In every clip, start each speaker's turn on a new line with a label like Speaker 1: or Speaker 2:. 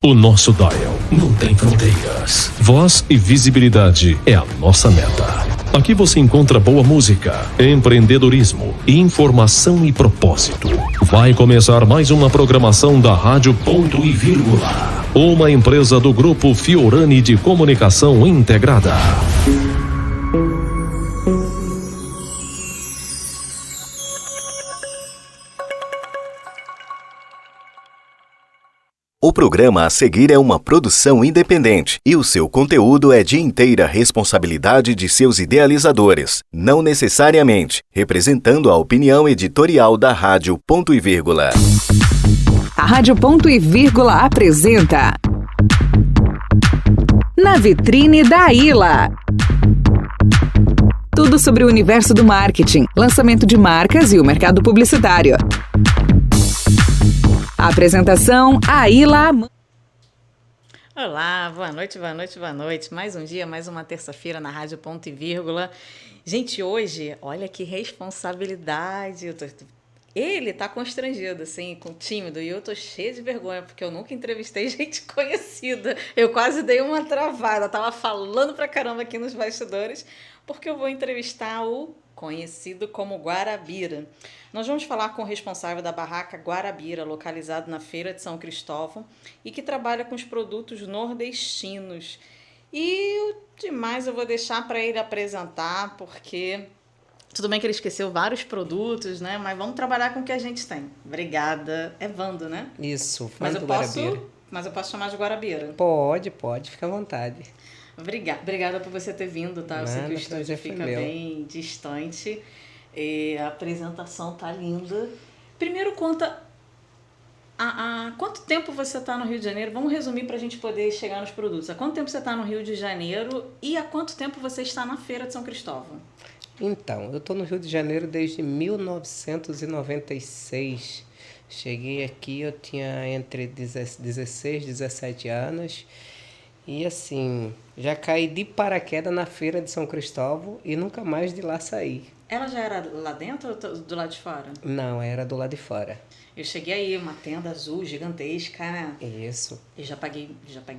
Speaker 1: O nosso dial não tem fronteiras. Voz e visibilidade é a nossa meta. Aqui você encontra boa música, empreendedorismo, informação e propósito. Vai começar mais uma programação da Rádio Ponto e Vírgula, uma empresa do Grupo Fiorani de Comunicação Integrada.
Speaker 2: O programa a seguir é uma produção independente e o seu conteúdo é de inteira responsabilidade de seus idealizadores, não necessariamente representando a opinião editorial da Rádio Ponto e Vírgula.
Speaker 3: A Rádio Ponto e Vírgula apresenta Na Vitrine da AILA. Tudo sobre o universo do marketing, lançamento de marcas e o mercado publicitário. A apresentação, AILA.
Speaker 4: Olá, boa noite, boa noite, boa noite. Mais um dia, mais uma terça-feira na Rádio Ponto e Vírgula. Gente, hoje, olha que responsabilidade. Ele tá constrangido, assim, tímido, e eu tô cheia de vergonha, porque eu nunca entrevistei gente conhecida. Eu quase dei uma travada, tava falando pra caramba aqui nos bastidores, porque eu vou entrevistar o conhecido como Guarabira. Nós vamos falar com o responsável da barraca Guarabira, localizado na Feira de São Cristóvão, e que trabalha com os produtos nordestinos. E o demais eu vou deixar para ele apresentar, porque tudo bem que ele esqueceu vários produtos, né? Mas vamos trabalhar com o que a gente tem. Obrigada. É Vando, né?
Speaker 5: Isso,
Speaker 4: Mas
Speaker 5: Guarabira.
Speaker 4: Mas eu posso chamar de Guarabira?
Speaker 5: Pode, fica à vontade.
Speaker 4: Obrigada por você ter vindo, tá? Eu sei que o estúdio fica bem distante. E a apresentação tá linda. Primeiro, conta há quanto tempo você está no Rio de Janeiro? Vamos resumir para a gente poder chegar nos produtos. Há quanto tempo você está no Rio de Janeiro e há quanto tempo você está na Feira de São Cristóvão?
Speaker 5: Então, eu estou no Rio de Janeiro desde 1996. Cheguei aqui, eu tinha entre 16 e 17 anos. E assim, já caí de paraquedas na Feira de São Cristóvão e nunca mais de lá saí.
Speaker 4: Ela já era lá dentro ou do lado de fora?
Speaker 5: Não, era do lado de fora.
Speaker 4: Eu cheguei aí, uma tenda azul gigantesca, né?
Speaker 5: Isso.
Speaker 4: E já paguei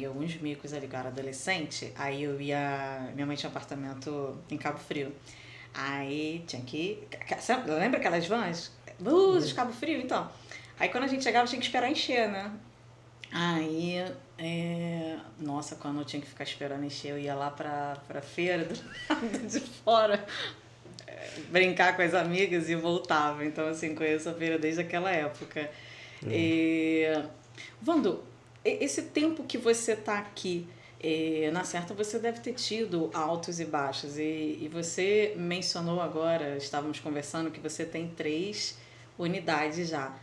Speaker 4: alguns micos ali, cara, adolescente. Aí eu ia... Minha mãe tinha um apartamento em Cabo Frio. Aí tinha que... Lembra aquelas vans? Luzes, Cabo Frio, então. Aí quando a gente chegava, tinha que esperar encher, né? Aí... Nossa, quando eu tinha que ficar esperando encher, eu ia lá pra feira do lado de fora brincar com as amigas e voltava. Então, assim, conheço a feira desde aquela época. Vando, esse tempo que você tá aqui na Certa, você deve ter tido altos e baixos. E você mencionou agora, estávamos conversando, que você tem 3 unidades já.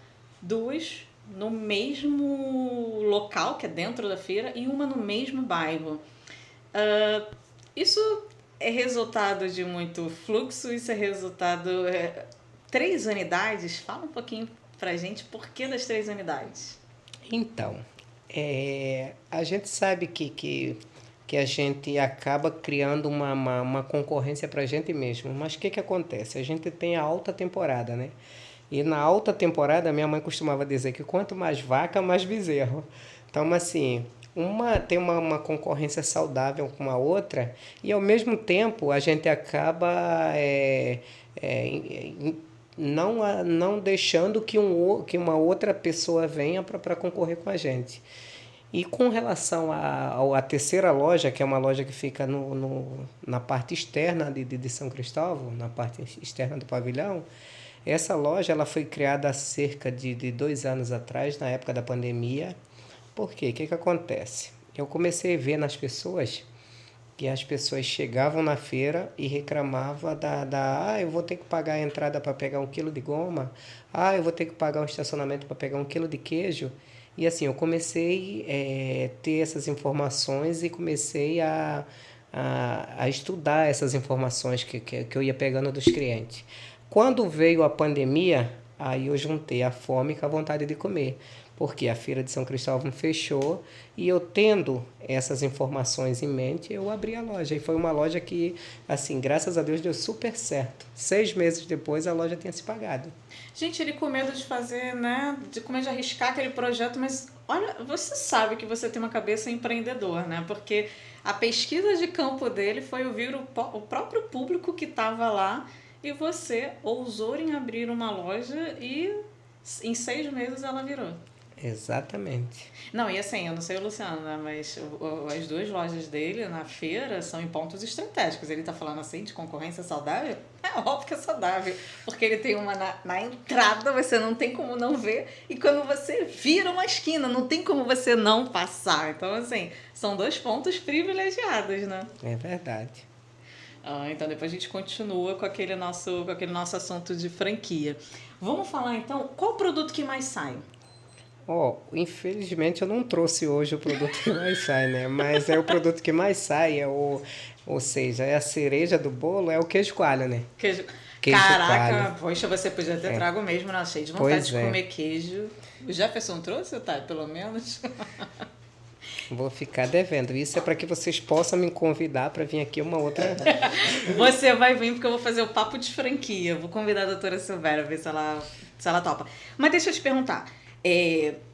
Speaker 4: 2 no mesmo local, que é dentro da feira, e uma no mesmo bairro. Isso é resultado de muito fluxo? Isso é resultado... 3 unidades? Fala um pouquinho pra gente por que das 3 unidades.
Speaker 5: Então, a gente sabe que a gente acaba criando uma concorrência pra gente mesmo. Mas o que acontece? A gente tem a alta temporada, né? E na alta temporada, minha mãe costumava dizer que quanto mais vaca, mais bezerro. Então, assim, tem uma concorrência saudável com a outra e, ao mesmo tempo, a gente acaba não deixando que uma outra pessoa venha para concorrer com a gente. E com relação à terceira loja, que é uma loja que fica na parte externa de São Cristóvão, na parte externa do pavilhão, essa loja ela foi criada há cerca de 2 anos atrás, na época da pandemia. Por quê? O que acontece? Eu comecei a ver nas pessoas que as pessoas chegavam na feira e reclamavam eu vou ter que pagar a entrada para pegar 1 quilo de goma, eu vou ter que pagar o estacionamento para pegar 1 quilo de queijo. E assim, eu comecei a ter essas informações e comecei a estudar essas informações que eu ia pegando dos clientes. Quando veio a pandemia, aí eu juntei a fome com a vontade de comer. porque a Feira de São Cristóvão fechou e eu tendo essas informações em mente, eu abri a loja. E foi uma loja que, assim, graças a Deus deu super certo. 6 meses depois a loja tinha se pagado.
Speaker 4: Gente, ele com medo de fazer, né? Com medo de arriscar aquele projeto, mas olha, você sabe que você tem uma cabeça empreendedor, né? Porque a pesquisa de campo dele foi ouvir o próprio público que estava lá e você ousou em abrir uma loja e em 6 meses ela virou.
Speaker 5: Exatamente.
Speaker 4: Não, e assim, eu não sei o Luciano, né, mas as 2 lojas dele na feira são em pontos estratégicos. Ele tá falando assim de concorrência saudável? É óbvio que é saudável, porque ele tem uma na entrada, você não tem como não ver, e quando você vira uma esquina, não tem como você não passar. Então, assim, são 2 pontos privilegiados, né?
Speaker 5: É verdade.
Speaker 4: Então depois a gente continua com aquele nosso assunto de franquia. Vamos falar então, qual o produto que mais sai?
Speaker 5: Infelizmente eu não trouxe hoje o produto que mais sai, né? Mas o produto que mais sai, ou seja, é a cereja do bolo, é o queijo coalho, né?
Speaker 4: Queijo
Speaker 5: Caraca,
Speaker 4: coalho. Poxa, você podia ter trago mesmo, né? Cheio de vontade de comer queijo. O Jefferson trouxe, tá? Pelo menos.
Speaker 5: Vou ficar devendo. Isso é para que vocês possam me convidar para vir aqui uma outra...
Speaker 4: Você vai vir porque eu vou fazer o papo de franquia. Vou convidar a doutora Silvéria, ver se ela topa. Mas deixa eu te perguntar.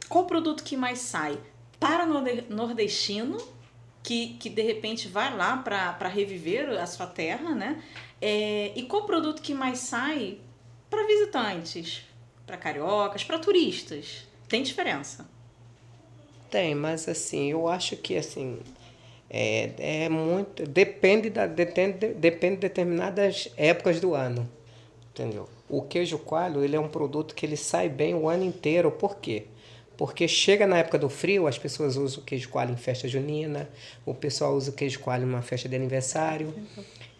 Speaker 4: Qual o produto que mais sai para nordestino que de repente vai lá para reviver a sua terra, né? E qual o produto que mais sai para visitantes, para cariocas, para turistas? Tem diferença?
Speaker 5: Tem, mas assim, eu acho que assim, muito... Depende de determinadas épocas do ano, entendeu? O queijo coalho, ele é um produto que ele sai bem o ano inteiro. Por quê? Porque chega na época do frio, as pessoas usam o queijo coalho em festa junina, o pessoal usa o queijo coalho numa festa de aniversário.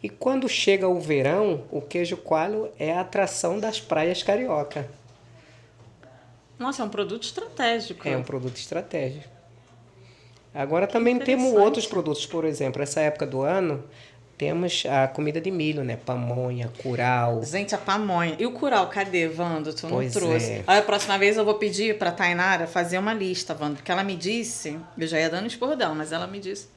Speaker 5: E quando chega o verão, o queijo coalho é a atração das praias carioca.
Speaker 4: Nossa, é um produto estratégico.
Speaker 5: É um produto estratégico. Agora também temos outros produtos, por exemplo, essa época do ano, temos a comida de milho, né? Pamonha, curau.
Speaker 4: Gente, a pamonha. E o curau, cadê, Wando? Tu não trouxe.
Speaker 5: É.
Speaker 4: Olha, a próxima vez eu vou pedir pra Tainara fazer uma lista, Wando, porque ela me disse, eu já ia dando esporrão, mas ela me disse...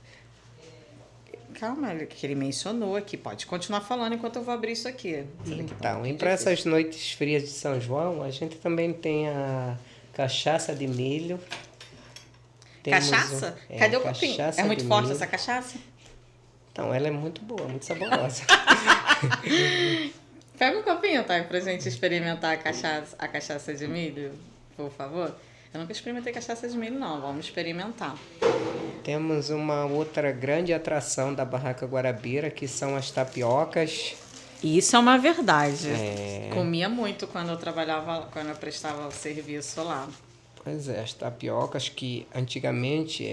Speaker 4: Calma, que ele mencionou aqui. Pode continuar falando enquanto eu vou abrir isso aqui.
Speaker 5: Então, e para essas noites frias de São João, a gente também tem a cachaça de milho.
Speaker 4: Cachaça? Cadê o copinho? É muito forte essa cachaça?
Speaker 5: Então, ela é muito boa, muito saborosa.
Speaker 4: Pega um copinho, tá? Pra gente experimentar a cachaça de milho, por favor. Eu nunca experimentei cachaça de milho, não. Vamos experimentar.
Speaker 5: Temos uma outra grande atração da Barraca Guarabira, que são as tapiocas.
Speaker 4: Isso é uma verdade. Comia muito quando eu trabalhava, quando eu prestava o serviço lá.
Speaker 5: Pois é, as tapiocas que antigamente,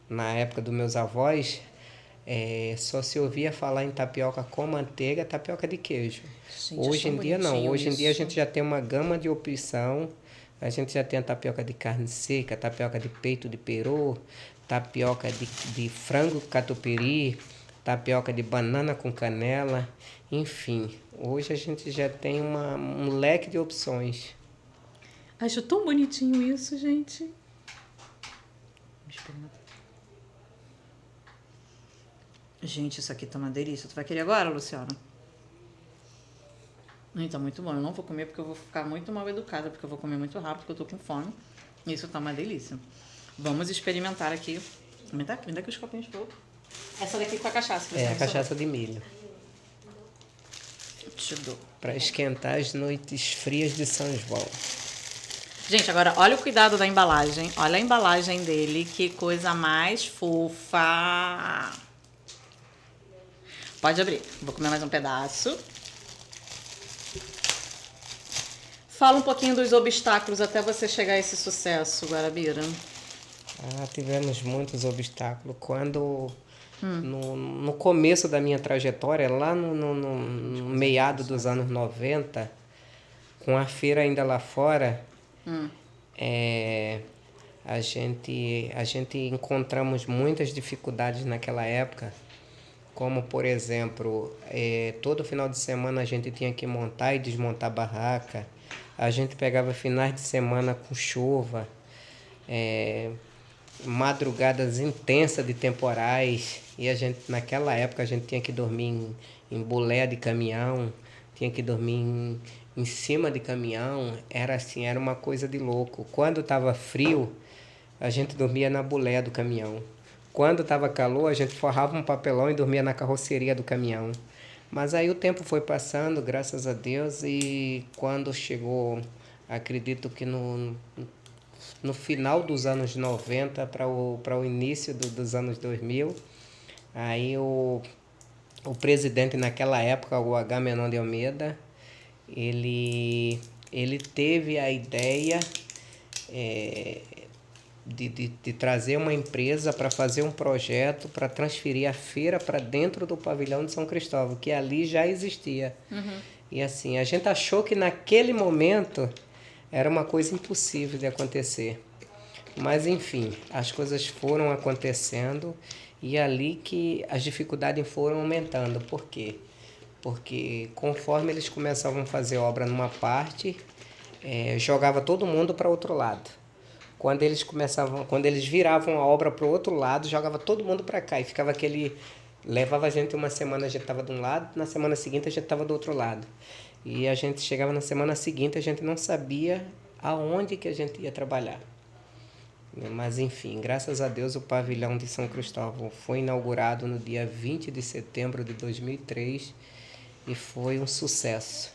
Speaker 5: na época dos meus avós, só se ouvia falar em tapioca com manteiga, tapioca de queijo.
Speaker 4: Gente,
Speaker 5: hoje em dia não. Hoje em dia a
Speaker 4: isso.
Speaker 5: gente já tem uma gama de opção. A gente já tem a tapioca de carne seca, tapioca de peito de peru, tapioca de frango catupiry, tapioca de banana com canela. Enfim, hoje a gente já tem um leque de opções.
Speaker 4: Acho tão bonitinho isso, gente. Gente, isso aqui tá uma delícia. Tu vai querer agora, Luciano? Então, muito bom. Eu não vou comer porque eu vou ficar muito mal educada, porque eu vou comer muito rápido, porque eu tô com fome. Isso tá uma delícia. Vamos experimentar aqui. Me dá aqui os copinhos pro outro. Essa daqui com a cachaça. Que você
Speaker 5: A
Speaker 4: mencionou.
Speaker 5: cachaça de milho.
Speaker 4: Te dou.
Speaker 5: Para esquentar as noites frias de São João.
Speaker 4: Gente, agora olha o cuidado da embalagem. Olha a embalagem dele, que coisa mais fofa. Pode abrir. Vou comer mais um pedaço. Fala um pouquinho dos obstáculos até você chegar a esse sucesso, Guarabira.
Speaker 5: Tivemos muitos obstáculos. Quando, no começo da minha trajetória, lá no meado dos anos 90, com a feira ainda lá fora, a gente encontramos muitas dificuldades naquela época. Como, por exemplo, todo final de semana a gente tinha que montar e desmontar barraca. A gente pegava finais de semana com chuva. madrugadas intensas de temporais, e a gente, naquela época, a gente tinha que dormir em boleia de caminhão, tinha que dormir em cima de caminhão, era assim, era uma coisa de louco. Quando estava frio, a gente dormia na boleia do caminhão. Quando estava calor, a gente forrava um papelão e dormia na carroceria do caminhão. Mas aí o tempo foi passando, graças a Deus, e quando chegou, acredito que no final dos anos 90 para o início dos anos 2000, aí o presidente naquela época, o Agamenon de Almeida, ele teve a ideia de trazer uma empresa para fazer um projeto para transferir a feira para dentro do pavilhão de São Cristóvão, que ali já existia. E assim, a gente achou que naquele momento era uma coisa impossível de acontecer. Mas enfim, as coisas foram acontecendo e ali que as dificuldades foram aumentando. Por quê? Porque conforme eles começavam a fazer obra numa parte, jogava todo mundo para outro lado. Quando eles viravam a obra para o outro lado, jogava todo mundo para cá. E ficava levava a gente uma semana, a gente estava de um lado, na semana seguinte a gente estava do outro lado. E a gente chegava na semana seguinte, a gente não sabia aonde que a gente ia trabalhar. Mas enfim, graças a Deus o pavilhão de São Cristóvão foi inaugurado no dia 20 de setembro de 2003 e foi um sucesso.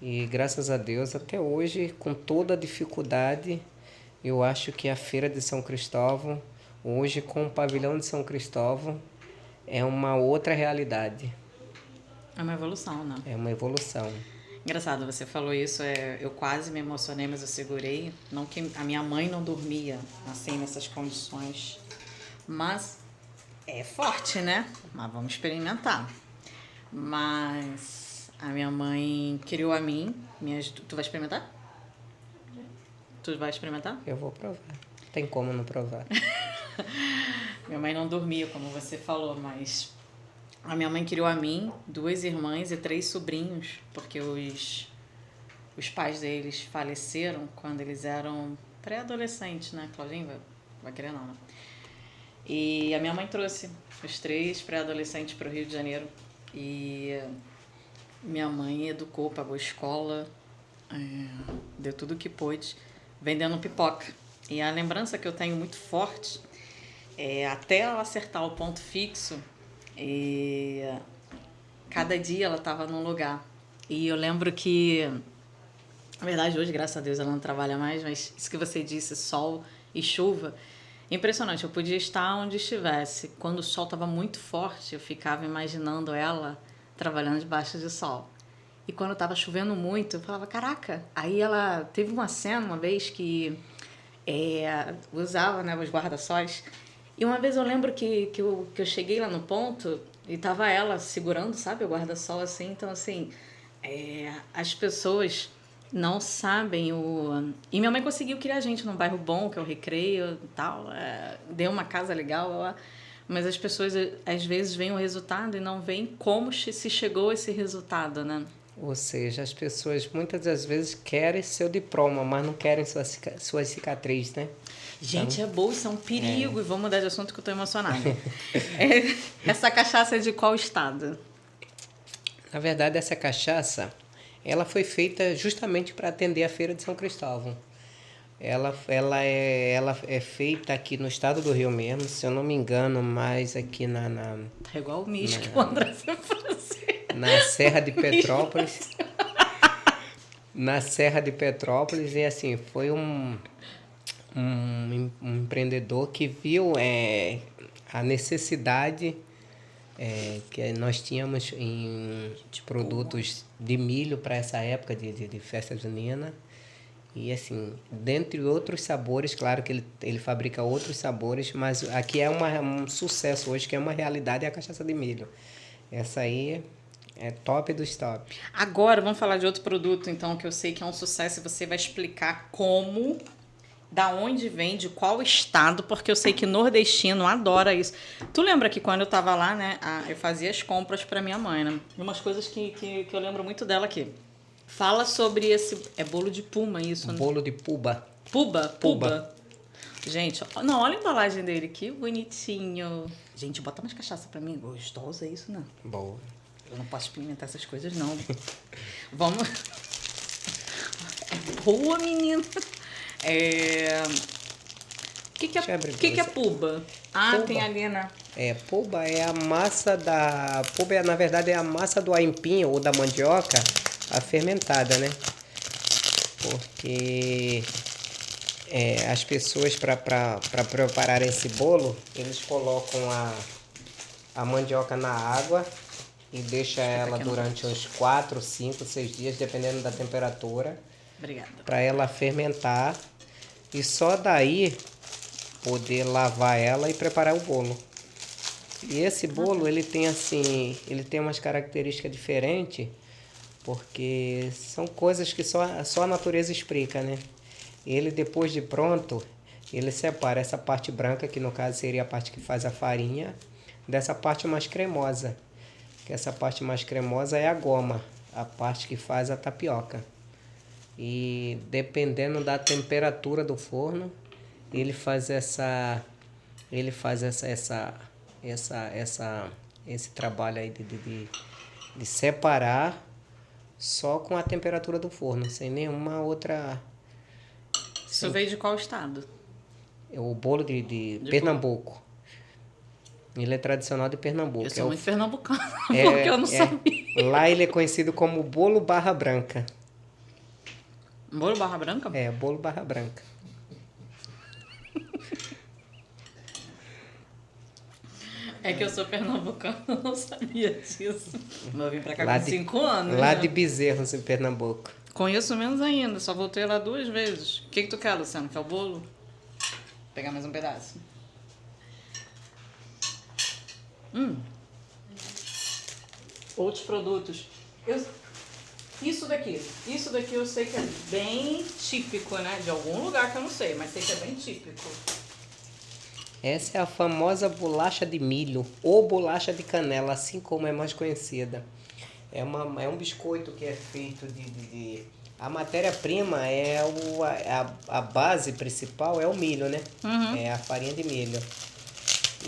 Speaker 5: E graças a Deus, até hoje, com toda a dificuldade, eu acho que a Feira de São Cristóvão, hoje com o pavilhão de São Cristóvão, é uma outra realidade.
Speaker 4: É uma evolução, né?
Speaker 5: É uma evolução.
Speaker 4: Engraçado, você falou isso, eu quase me emocionei, mas eu segurei. Não que a minha mãe não dormia assim, nessas condições. Mas é forte, né? Mas vamos experimentar. Mas a minha mãe criou a mim. Tu vai experimentar? Tu vai experimentar?
Speaker 5: Eu vou provar. Tem como não provar.
Speaker 4: Minha mãe não dormia, como você falou, mas a minha mãe criou a mim, 2 irmãs e 3 sobrinhos, porque os pais deles faleceram quando eles eram pré-adolescentes, né? Claudinho vai querer não, né? E a minha mãe trouxe os 3 pré-adolescentes para o Rio de Janeiro. E minha mãe educou, pagou escola, deu tudo o que pôde, vendendo pipoca. E a lembrança que eu tenho muito forte é até ela acertar o ponto fixo, e cada dia ela estava num lugar. E eu lembro que, na verdade, hoje, graças a Deus, ela não trabalha mais, mas isso que você disse, sol e chuva, impressionante. Eu podia estar onde estivesse. Quando o sol estava muito forte, eu ficava imaginando ela trabalhando debaixo do sol. E quando estava chovendo muito, eu falava, caraca. Aí ela teve uma cena uma vez que usava, né, os guarda-sóis. E uma vez eu lembro que eu cheguei lá no ponto e tava ela segurando, sabe, o guarda-sol assim. Então, assim, as pessoas não sabem E minha mãe conseguiu criar a gente num bairro bom, que é o Recreio e tal. Deu uma casa legal lá. Mas as pessoas, às vezes, veem o resultado e não veem como se chegou a esse resultado, né?
Speaker 5: Ou seja, as pessoas muitas das vezes querem seu diploma, mas não querem suas cicatrizes, né?
Speaker 4: Gente, é bolsa, é um perigo. E vamos mudar de assunto que eu estou emocionada. Essa cachaça é de qual estado?
Speaker 5: Na verdade, essa cachaça, ela foi feita justamente para atender a Feira de São Cristóvão. Ela é feita aqui no estado do Rio mesmo, se eu não me engano, mais aqui
Speaker 4: Tá igual o Misch que o André foi fazer.
Speaker 5: Na Serra de Petrópolis. Na Serra de Petrópolis, e assim, foi um empreendedor que viu a necessidade que nós tínhamos de produtos de milho para essa época de festa junina. E assim, dentre outros sabores, claro que ele fabrica outros sabores, mas aqui é um sucesso hoje, que é uma realidade, é a cachaça de milho. Essa aí é top dos top.
Speaker 4: Agora vamos falar de outro produto, então, que eu sei que é um sucesso, e você vai explicar como, da onde vem, de qual estado, porque eu sei que nordestino adora isso. Tu lembra que quando eu tava lá, né, eu fazia as compras para minha mãe, né? Umas coisas que eu lembro muito dela aqui. Fala sobre esse... É bolo de puma isso, né?
Speaker 5: Bolo de puba.
Speaker 4: Puba. Gente, não, olha a embalagem dele, que bonitinho. Gente, bota mais cachaça pra mim. Gostosa isso, não?
Speaker 5: Boa.
Speaker 4: Eu não posso experimentar essas coisas, não. Vamos. É boa, menina. O que que é puba? Ah,
Speaker 5: Puba.
Speaker 4: tem ali, né?
Speaker 5: Puba é a massa da... Puba, na verdade, é a massa do aipim ou da mandioca, a fermentada, né? Porque as pessoas, para preparar esse bolo, eles colocam a mandioca na água e deixa ela durante uns 4, 5, 6 dias, dependendo da temperatura.
Speaker 4: Obrigada.
Speaker 5: Para ela fermentar e só daí poder lavar ela e preparar o bolo. E esse bolo, ele tem umas características diferentes, porque são coisas que só a natureza explica, né? Ele, depois de pronto, ele separa essa parte branca, que no caso seria a parte que faz a farinha, dessa parte mais cremosa. Que essa parte mais cremosa é a goma, a parte que faz a tapioca. E dependendo da temperatura do forno, ele faz esse trabalho aí de separar só com a temperatura do forno, sem nenhuma outra...
Speaker 4: Isso veio de qual estado?
Speaker 5: É o bolo de Pernambuco. Ele é tradicional de Pernambuco.
Speaker 4: Eu sou muito pernambucano, porque eu não sabia.
Speaker 5: Lá ele é conhecido como bolo barra branca.
Speaker 4: Bolo barra branca?
Speaker 5: Bolo barra branca.
Speaker 4: É que eu sou pernambucano, eu não sabia disso. Eu vim pra cá com 5 anos.
Speaker 5: Lá
Speaker 4: né?
Speaker 5: de Bezerros, em Pernambuco.
Speaker 4: Conheço menos ainda, só voltei lá 2 vezes. O que tu quer, Luciano? Quer o bolo? Vou pegar mais um pedaço. Outros produtos. Isso daqui eu sei que é bem típico, né? De algum lugar que eu não sei, mas sei que é bem típico.
Speaker 5: Essa é a famosa bolacha de milho, ou bolacha de canela, assim como é mais conhecida. É um biscoito que é feito a matéria-prima a base principal é o milho, né?
Speaker 4: Uhum.
Speaker 5: É a farinha de milho.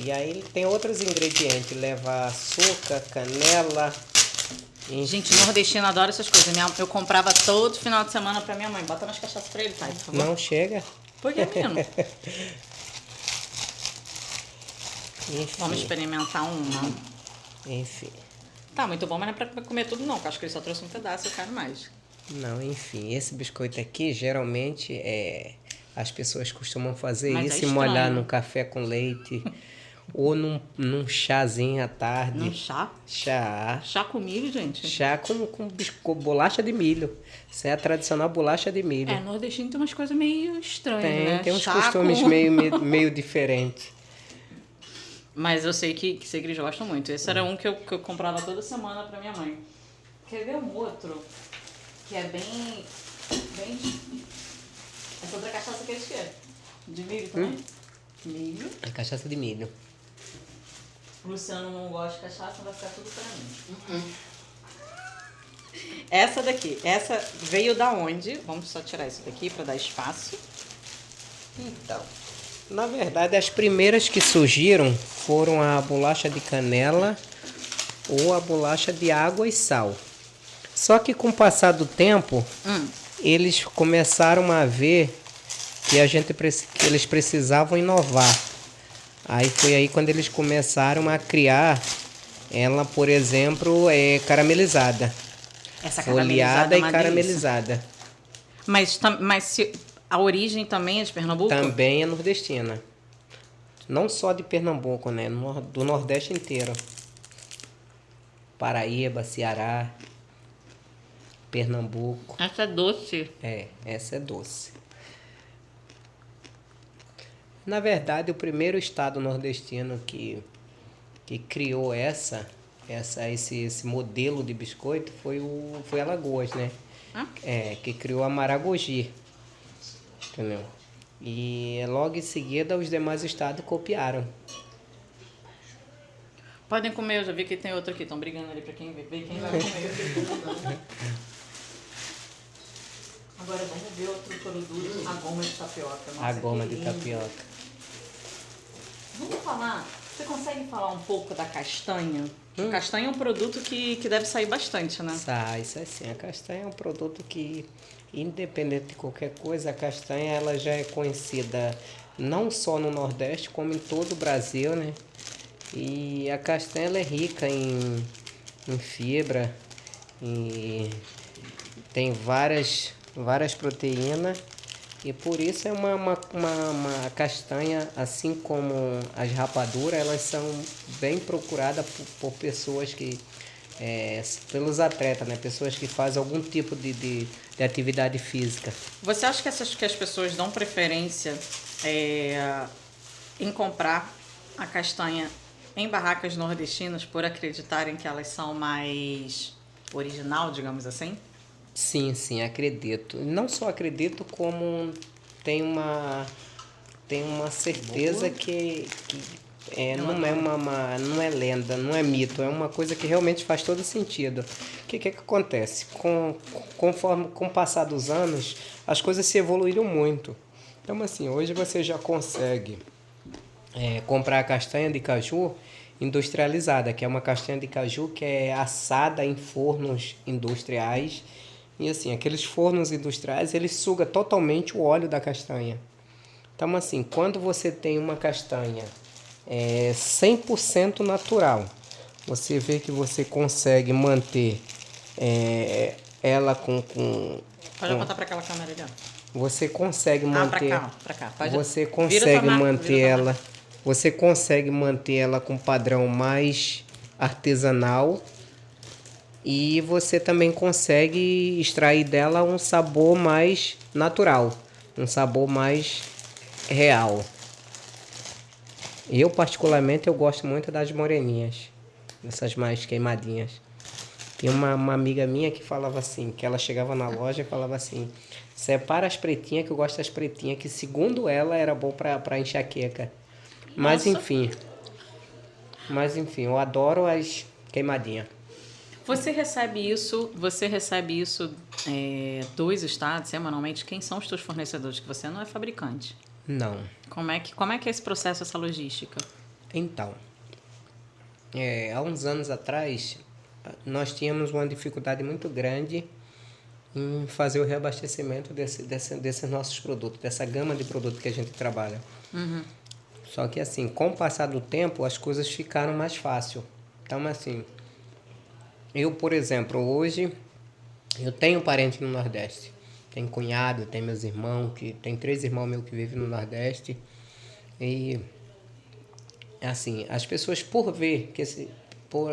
Speaker 5: E aí ele tem outros ingredientes, leva açúcar, canela.
Speaker 4: Gente, nordestino adora essas coisas. Eu comprava todo final de semana pra minha mãe. Bota nas cachaças pra ele, pai, por favor.
Speaker 5: Não chega?
Speaker 4: Por que, menino?
Speaker 5: Enfim.
Speaker 4: Vamos experimentar uma.
Speaker 5: Enfim.
Speaker 4: Tá, muito bom, mas não é pra comer tudo não, porque acho que ele só trouxe um pedaço e eu quero mais.
Speaker 5: Não, enfim, esse biscoito aqui, geralmente, as pessoas costumam fazer
Speaker 4: Mas
Speaker 5: isso
Speaker 4: é
Speaker 5: e molhar
Speaker 4: estranho.
Speaker 5: no café com leite ou num chazinho à tarde.
Speaker 4: Num chá?
Speaker 5: Chá.
Speaker 4: Chá com milho, gente?
Speaker 5: Chá com bolacha de milho. Isso é a tradicional bolacha de milho.
Speaker 4: Nordestino tem umas coisas meio estranhas, né?
Speaker 5: Tem uns
Speaker 4: Chá
Speaker 5: costumes
Speaker 4: com...
Speaker 5: meio diferentes.
Speaker 4: Mas eu sei que segredos gostam muito. Esse era um que eu comprava toda semana pra minha mãe. Quer ver um outro? Que é bem... Essa outra cachaça que eles querem. De milho também? Milho.
Speaker 5: É cachaça de milho.
Speaker 4: O Luciano não gosta de cachaça, vai ficar tudo pra mim. Essa daqui. Essa veio da onde? Vamos só tirar isso daqui pra dar espaço.
Speaker 5: Então, na verdade, as primeiras que surgiram foram a bolacha de canela ou a bolacha de água e sal. Só que com o passar do tempo, eles começaram a ver que que eles precisavam inovar. Aí foi aí quando eles começaram a criar ela, por exemplo, caramelizada.
Speaker 4: Essa
Speaker 5: Folheada
Speaker 4: é
Speaker 5: e
Speaker 4: uma
Speaker 5: caramelizada.
Speaker 4: delícia. Mas a origem também é de Pernambuco?
Speaker 5: Também é nordestina. Não só de Pernambuco, né? Do Nordeste inteiro. Paraíba, Ceará, Pernambuco.
Speaker 4: Essa é doce.
Speaker 5: Essa é doce. Na verdade, o primeiro estado nordestino que criou esse modelo de biscoito foi Alagoas, né? Que criou a Maragogi. Entendeu? E logo em seguida os demais estados copiaram.
Speaker 4: Podem comer, eu já vi que tem outro aqui. Estão brigando ali pra quem ver quem vai comer. Agora vamos ver outro produto, a goma de tapioca. Nossa,
Speaker 5: A goma
Speaker 4: que
Speaker 5: de
Speaker 4: lindo.
Speaker 5: tapioca.
Speaker 4: Vamos falar, você consegue falar um pouco da castanha? A castanha é um produto que deve sair bastante, né?
Speaker 5: Isso assim, a castanha é um produto que, independente de qualquer coisa, a castanha ela já é conhecida não só no Nordeste, como em todo o Brasil, né? E a castanha ela é rica em fibra, e tem várias proteínas, e por isso é uma castanha, assim como as rapaduras, elas são bem procuradas por pessoas que, pelos atletas, né? Pessoas que fazem algum tipo de atividade física.
Speaker 4: Você acha que as pessoas dão preferência em comprar a castanha em barracas nordestinas por acreditarem que elas são mais original, digamos assim?
Speaker 5: Sim, acredito. Não só acredito, como tem uma certeza que não é lenda, não é mito, é uma coisa que realmente faz todo sentido. O que acontece? Conforme com o passar dos anos, as coisas se evoluíram muito. Então, assim, hoje você já consegue comprar a castanha de caju industrializada, que é uma castanha de caju que é assada em fornos industriais. E assim, aqueles fornos industriais, eles sugam totalmente o óleo da castanha. Então, assim, quando você tem uma castanha 100% natural, você vê que você consegue manter ela com
Speaker 4: Pode apontar para aquela câmera ali, ó.
Speaker 5: você consegue manter
Speaker 4: Pra cá. Pode...
Speaker 5: você
Speaker 4: Vira
Speaker 5: consegue
Speaker 4: tua marca,
Speaker 5: manter
Speaker 4: vira tua
Speaker 5: ela
Speaker 4: marca.
Speaker 5: você consegue manter ela com padrão mais artesanal, e você também consegue extrair dela um sabor mais natural, um sabor mais real. Eu particularmente eu gosto muito das moreninhas, dessas mais queimadinhas. Tem uma amiga minha que falava assim, que ela chegava na loja e falava assim: separa as pretinhas, que eu gosto das pretinhas, que segundo ela era bom para enxaqueca. Mas
Speaker 4: Nossa.
Speaker 5: enfim, eu adoro as queimadinhas.
Speaker 4: Você recebe isso dos estados semanalmente? Quem são os teus fornecedores? Que você não é fabricante.
Speaker 5: Não.
Speaker 4: Como é que é esse processo, essa logística?
Speaker 5: Então, há uns anos atrás, nós tínhamos uma dificuldade muito grande em fazer o reabastecimento desses nossos produtos, dessa gama de produtos que a gente trabalha.
Speaker 4: Uhum.
Speaker 5: Só que assim, com o passar do tempo, as coisas ficaram mais fáceis. Então, assim, eu, por exemplo, hoje, eu tenho parente no Nordeste. Tenho cunhado, tenho meus irmãos, tem 3 irmãos meus que vivem no Nordeste. E, assim, as pessoas, por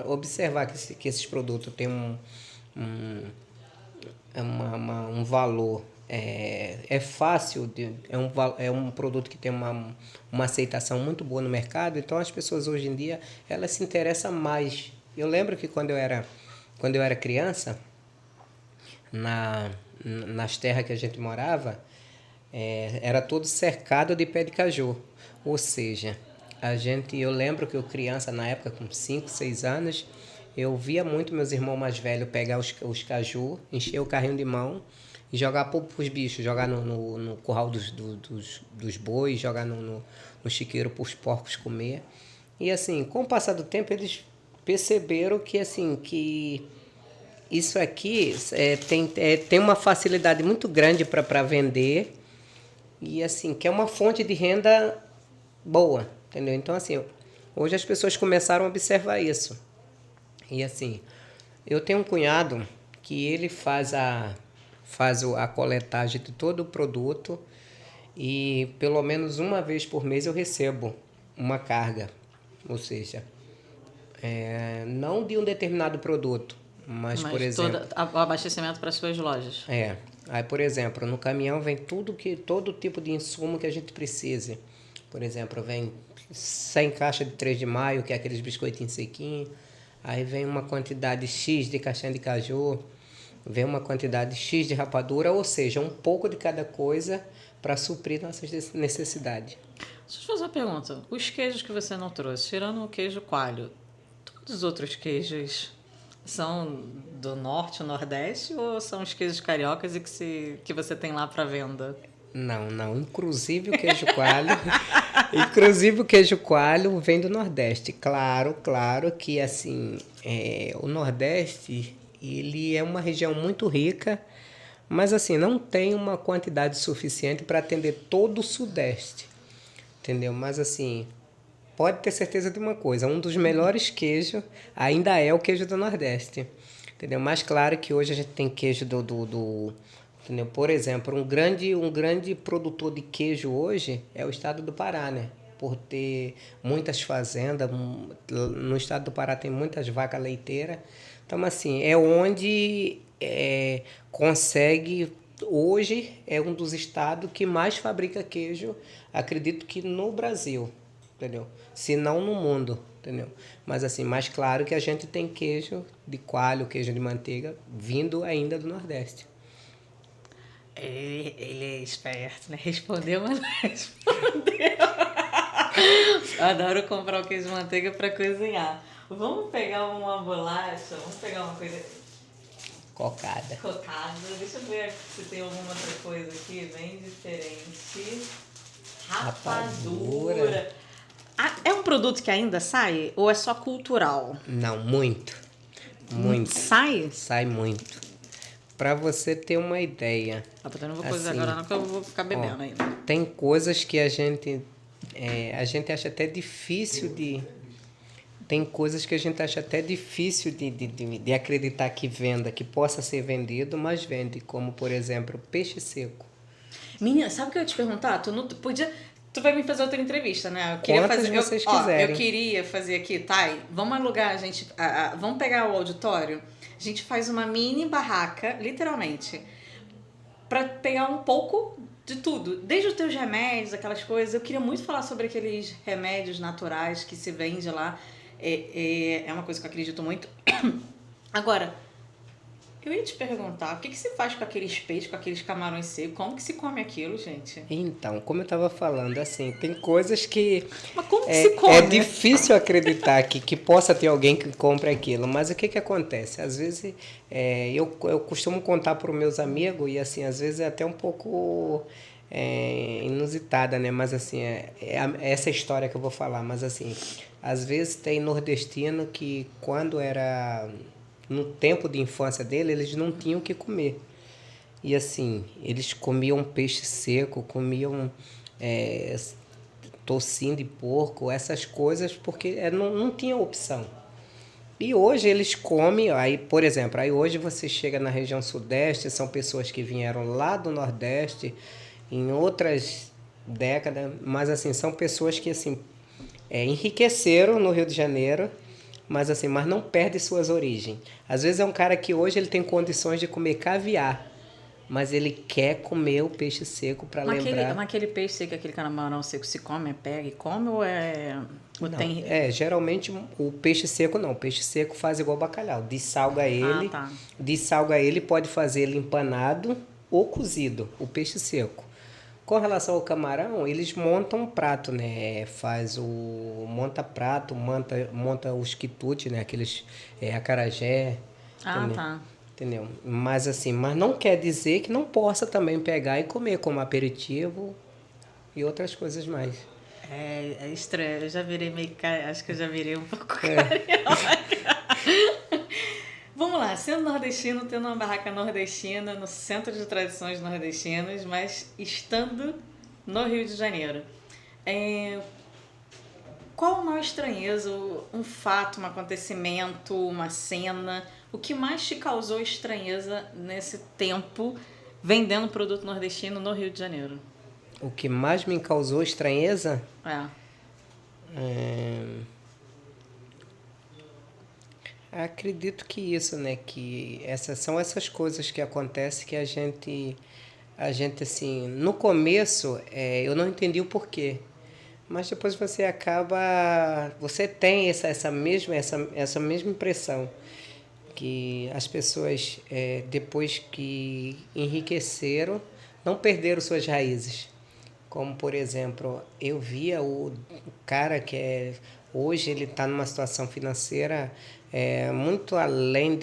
Speaker 5: observar que esses produtos têm um valor, é fácil, é um produto que tem uma aceitação muito boa no mercado, então as pessoas hoje em dia elas se interessam mais. Eu lembro que quando eu era criança, nas terras que a gente morava, era todo cercado de pé de caju, ou seja, eu lembro que eu criança na época com 5, 6 anos, eu via muito meus irmãos mais velhos pegar os caju, encher o carrinho de mão e jogar para os bichos, jogar no curral dos bois, jogar no chiqueiro para os porcos comer. E assim, com o passar do tempo, eles perceberam que assim, que isso aqui tem uma facilidade muito grande para vender, e assim, que é uma fonte de renda boa, entendeu? Então assim, hoje as pessoas começaram a observar isso. E assim, eu tenho um cunhado que ele faz a coletagem de todo o produto, e pelo menos uma vez por mês eu recebo uma carga, ou seja, não de um determinado produto, mas por exemplo...
Speaker 4: o abastecimento para as suas lojas.
Speaker 5: Aí, por exemplo, no caminhão vem todo tipo de insumo que a gente precise. Por exemplo, vem 100 caixas de 3 de maio, que é aqueles biscoitinhos sequinhos. Aí vem uma quantidade X de castanha de caju, vem uma quantidade X de rapadura, ou seja, um pouco de cada coisa para suprir nossas necessidades.
Speaker 4: Deixa eu te fazer uma pergunta. Os queijos que você não trouxe, tirando o queijo coalho, todos os outros queijos são do norte ou nordeste ou são os queijos cariocas e que você tem lá para venda?
Speaker 5: Não. Inclusive o queijo coalho, inclusive o queijo coalho vem do Nordeste. Claro que assim, o Nordeste, ele é uma região muito rica, mas assim, não tem uma quantidade suficiente para atender todo o Sudeste, entendeu? Mas assim, pode ter certeza de uma coisa, um dos melhores queijos ainda é o queijo do Nordeste, entendeu? Mas claro que hoje a gente tem queijo entendeu? Por exemplo, um grande produtor de queijo hoje é o estado do Pará, né? Por ter muitas fazendas, no estado do Pará tem muitas vacas leiteiras. Então, assim, é onde consegue... Hoje é um dos estados que mais fabrica queijo, acredito que no Brasil, entendeu? Se não no mundo, entendeu? Mas assim, mais claro que a gente tem queijo de coalho, queijo de manteiga, vindo ainda do Nordeste.
Speaker 4: Ele é esperto, né? Respondeu, mas não respondeu. Adoro comprar o queijo de manteiga para cozinhar. Vamos pegar uma bolacha, vamos pegar uma coisa...
Speaker 5: Cocada.
Speaker 4: Deixa eu ver se tem alguma outra coisa aqui bem diferente. Rapadura. É um produto que ainda sai ou é só cultural?
Speaker 5: Não, muito.
Speaker 4: Sai?
Speaker 5: Sai muito. Para você ter uma ideia.
Speaker 4: Eu não vou cozinhar agora não, porque eu vou ficar bebendo ainda.
Speaker 5: Tem coisas que a gente acha até difícil de... Tem coisas que a gente acha até difícil de acreditar que venda, que possa ser vendido, mas vende. Como, por exemplo, peixe seco.
Speaker 4: Menina, sabe o que eu ia te perguntar? Tu vai me fazer outra entrevista, né? Eu queria
Speaker 5: Quantas vocês quiserem.
Speaker 4: Eu queria fazer aqui, Thay, vamos alugar, gente, vamos pegar o auditório, a gente faz uma mini barraca, literalmente, para pegar um pouco de tudo, desde os teus remédios, aquelas coisas. Eu queria muito falar sobre aqueles remédios naturais que se vende lá, é uma coisa que eu acredito muito. Agora, eu ia te perguntar, o que se faz com aqueles peixes, com aqueles camarões secos? Como que se come aquilo, gente?
Speaker 5: Então, como eu estava falando, assim, tem coisas que...
Speaker 4: Mas como que se come?
Speaker 5: É difícil acreditar que possa ter alguém que compre aquilo, mas o que acontece? Às vezes, eu costumo contar para os meus amigos, e assim, às vezes é até um pouco inusitada, né? Mas assim, essa história que eu vou falar, mas assim, às vezes tem nordestino que quando era... No tempo de infância dele, eles não tinham o que comer. E assim, eles comiam peixe seco, comiam tocinho de porco, essas coisas, porque não tinha opção. E hoje eles comem, aí, por exemplo, aí hoje você chega na região sudeste, são pessoas que vieram lá do nordeste, em outras décadas, mas assim, são pessoas que assim, enriqueceram no Rio de Janeiro, mas assim, mas não perde suas origens. Às vezes é um cara que hoje ele tem condições de comer caviar, mas ele quer comer o peixe seco para lembrar...
Speaker 4: Mas aquele peixe seco, aquele camarão seco, se come, pega e come ou é... Ou
Speaker 5: não,
Speaker 4: tem...
Speaker 5: geralmente o peixe seco não. O peixe seco faz igual bacalhau. Dessalga ele.
Speaker 4: Tá.
Speaker 5: Dessalga ele, pode fazer ele empanado ou cozido, o peixe seco. Com relação ao camarão, eles montam um prato, né? Monta prato, monta os quitutes, né? Aqueles acarajé. Entendeu?
Speaker 4: Tá.
Speaker 5: Entendeu? Mas assim, mas não quer dizer que não possa também pegar e comer como aperitivo e outras coisas mais.
Speaker 4: É estranho, eu já virei acho que eu já virei um pouco carioca. Vamos lá, sendo nordestino, tendo uma barraca nordestina no Centro de Tradições Nordestinas, mas estando no Rio de Janeiro. Qual a maior estranheza, um fato, um acontecimento, uma cena, o que mais te causou estranheza nesse tempo vendendo produto nordestino no Rio de Janeiro?
Speaker 5: O que mais me causou estranheza? Acredito que isso, né? Que são essas coisas que acontecem que a gente assim, no começo eu não entendi o porquê, mas depois você tem essa mesma impressão que as pessoas depois que enriqueceram não perderam suas raízes. Como, por exemplo, eu via o cara que hoje ele está numa situação financeira muito além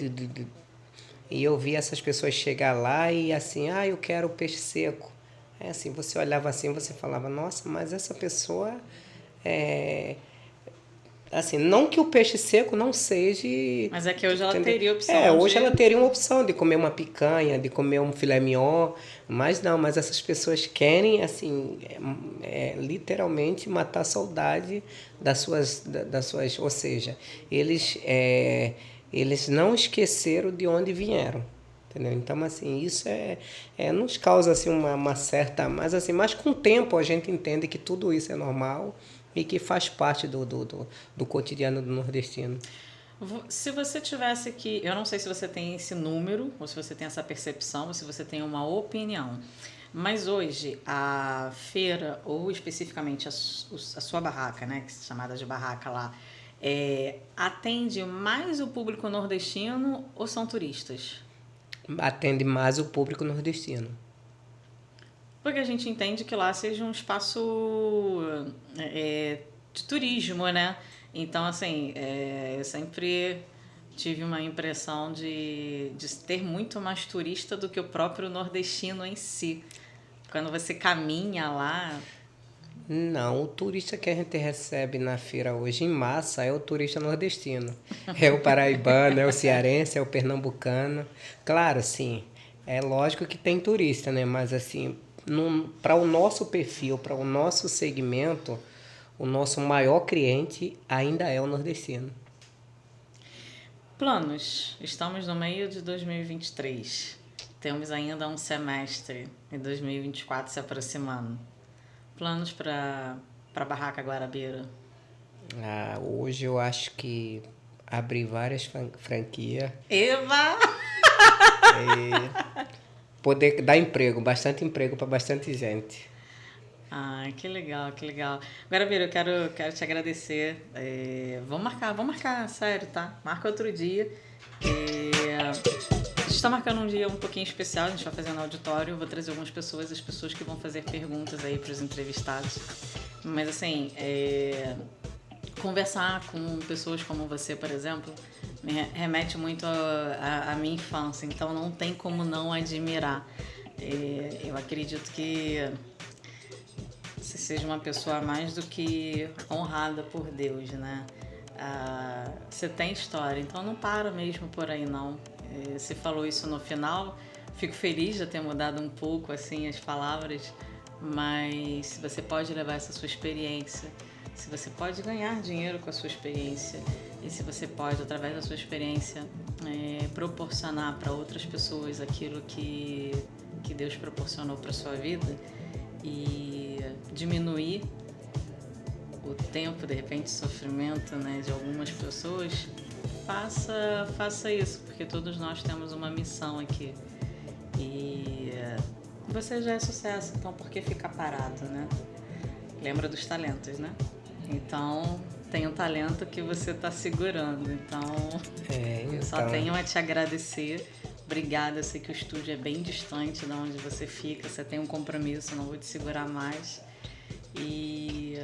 Speaker 5: e eu vi essas pessoas chegar lá e assim, eu quero peixe seco. Assim, você olhava assim, você falava, nossa, mas essa pessoa assim, não que o peixe seco não seja...
Speaker 4: Mas é que hoje ela teria opção
Speaker 5: hoje ela teria uma opção de comer uma picanha, de comer um filé mignon, mas essas pessoas querem, assim, literalmente matar a saudade das suas... Ou seja, eles não esqueceram de onde vieram. Entendeu? Então, assim, isso nos causa assim, uma certa... Mas com o tempo a gente entende que tudo isso é normal e que faz parte do cotidiano do nordestino.
Speaker 4: Se você tivesse que... Eu não sei se você tem esse número, ou se você tem essa percepção, ou se você tem uma opinião, mas hoje a feira, ou especificamente a sua barraca, né, que é chamada de barraca lá, atende mais o público nordestino ou são turistas?
Speaker 5: Atende mais o público nordestino.
Speaker 4: Porque a gente entende que lá seja um espaço de turismo, né? Então, assim, eu sempre tive uma impressão de ter muito mais turista do que o próprio nordestino em si. Quando você caminha lá...
Speaker 5: Não, o turista que a gente recebe na feira hoje em massa é o turista nordestino. É o paraibano, é o cearense, é o pernambucano. Claro, sim, é lógico que tem turista, né? Mas, assim... Para o nosso perfil, para o nosso segmento, o nosso maior cliente ainda é o nordestino.
Speaker 4: Planos. Estamos no meio de 2023. Temos ainda um semestre em 2024 se aproximando. Planos para a Barraca Guarabira?
Speaker 5: Hoje eu acho que abrir várias franquias.
Speaker 4: Eva!
Speaker 5: Poder dar emprego, bastante emprego para bastante gente.
Speaker 4: Que legal, que legal. Guarabira, eu quero te agradecer. Vamos marcar, sério, tá? Marca outro dia. A gente está marcando um dia um pouquinho especial, a gente vai fazer no auditório, eu vou trazer algumas pessoas, as pessoas que vão fazer perguntas aí para os entrevistados. Mas assim, conversar com pessoas como você, por exemplo, me remete muito à minha infância, então não tem como não admirar. Eu acredito que você seja uma pessoa mais do que honrada por Deus, né? Você tem história, então não para mesmo por aí não. Você falou isso no final, fico feliz de ter mudado um pouco assim as palavras, mas se você pode levar essa sua experiência, se você pode ganhar dinheiro com a sua experiência e se você pode, através da sua experiência, proporcionar para outras pessoas aquilo que Deus proporcionou para sua vida e diminuir o tempo, de repente, de sofrimento, né, de algumas pessoas, faça isso, porque todos nós temos uma missão aqui. E você já é sucesso, então por que ficar parado, né? Lembra dos talentos, né? Então, tem um talento que você está segurando. Então, eu só tenho a te agradecer. Obrigada, eu sei que o estúdio é bem distante de onde você fica, você tem um compromisso, não vou te segurar mais. E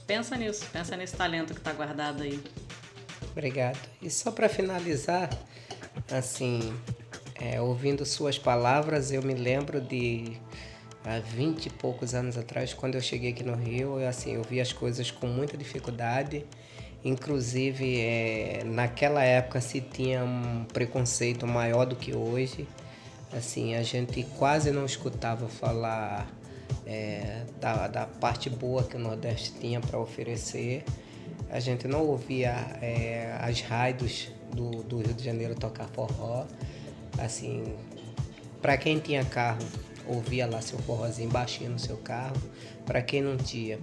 Speaker 4: pensa nesse talento que está guardado aí.
Speaker 5: Obrigado. E só para finalizar, assim, ouvindo suas palavras, eu me lembro de há 20 e poucos anos atrás, quando eu cheguei aqui no Rio, eu vi as coisas com muita dificuldade. Inclusive, naquela época se tinha um preconceito maior do que hoje. Assim, a gente quase não escutava falar da parte boa que o Nordeste tinha para oferecer. A gente não ouvia as rádios do Rio de Janeiro tocar forró. Assim, para quem tinha carro, ouvia lá seu forrozinho baixinho no seu carro. Para quem não tinha,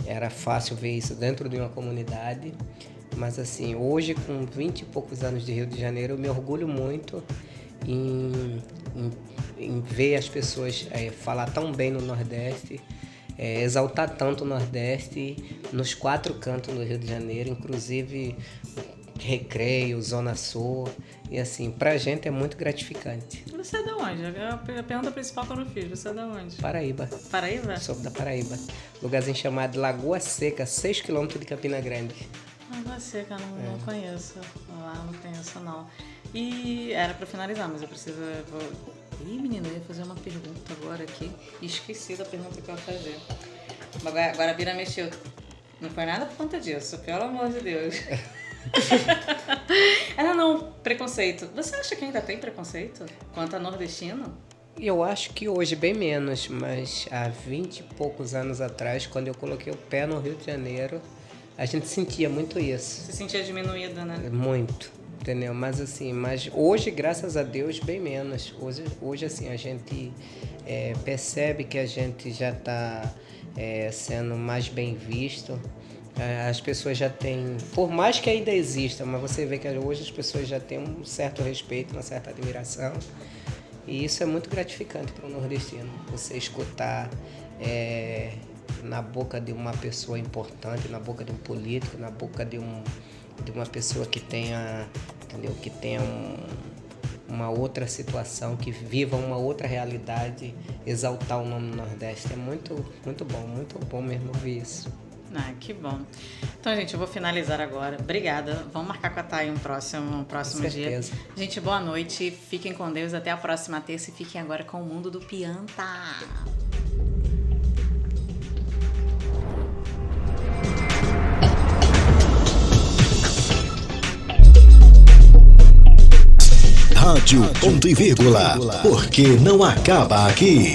Speaker 5: era fácil ver isso dentro de uma comunidade. Mas assim, hoje com 20 e poucos anos de Rio de Janeiro, eu me orgulho muito em ver as pessoas falar tão bem no Nordeste, exaltar tanto o Nordeste nos 4 cantos do Rio de Janeiro, inclusive Recreio, Zona Sul. E assim, pra gente é muito gratificante.
Speaker 4: Você é de onde? A pergunta principal que eu não fiz. Você é de onde?
Speaker 5: Paraíba.
Speaker 4: Paraíba?
Speaker 5: Sou da Paraíba. Lugarzinho chamado Lagoa Seca, 6 km de Campina Grande.
Speaker 4: Lagoa Seca, não conheço. Lá não conheço, não. E era pra finalizar, mas eu preciso... Ih, menina, eu ia fazer uma pergunta agora aqui e esqueci da pergunta que eu ia fazer. Agora a Bira mexeu. Não foi nada por conta disso, pelo amor de Deus. Não, preconceito. Você acha que ainda tem preconceito quanto a nordestino?
Speaker 5: Eu acho que hoje bem menos, mas há 20 e poucos anos atrás, quando eu coloquei o pé no Rio de Janeiro, a gente sentia muito isso.
Speaker 4: Se sentia diminuída, né?
Speaker 5: Muito, entendeu? Mas hoje, graças a Deus, bem menos. Hoje assim, a gente percebe que a gente já está sendo mais bem visto. As pessoas já têm, por mais que ainda exista, mas você vê que hoje as pessoas já têm um certo respeito, uma certa admiração. E isso é muito gratificante para o nordestino. Você escutar na boca de uma pessoa importante, na boca de um político, na boca de uma pessoa que tenha, entendeu? Que tenha uma outra situação, que viva uma outra realidade, exaltar o nome do Nordeste. É muito, muito bom mesmo ouvir isso.
Speaker 4: Que bom. Então, gente, eu vou finalizar agora. Obrigada. Vamos marcar com a Thay um próximo dia. Gente, boa noite. Fiquem com Deus. Até a próxima terça e fiquem agora com o Mundo do Pianta.
Speaker 2: Rádio Ponto e Vírgula, porque não acaba aqui.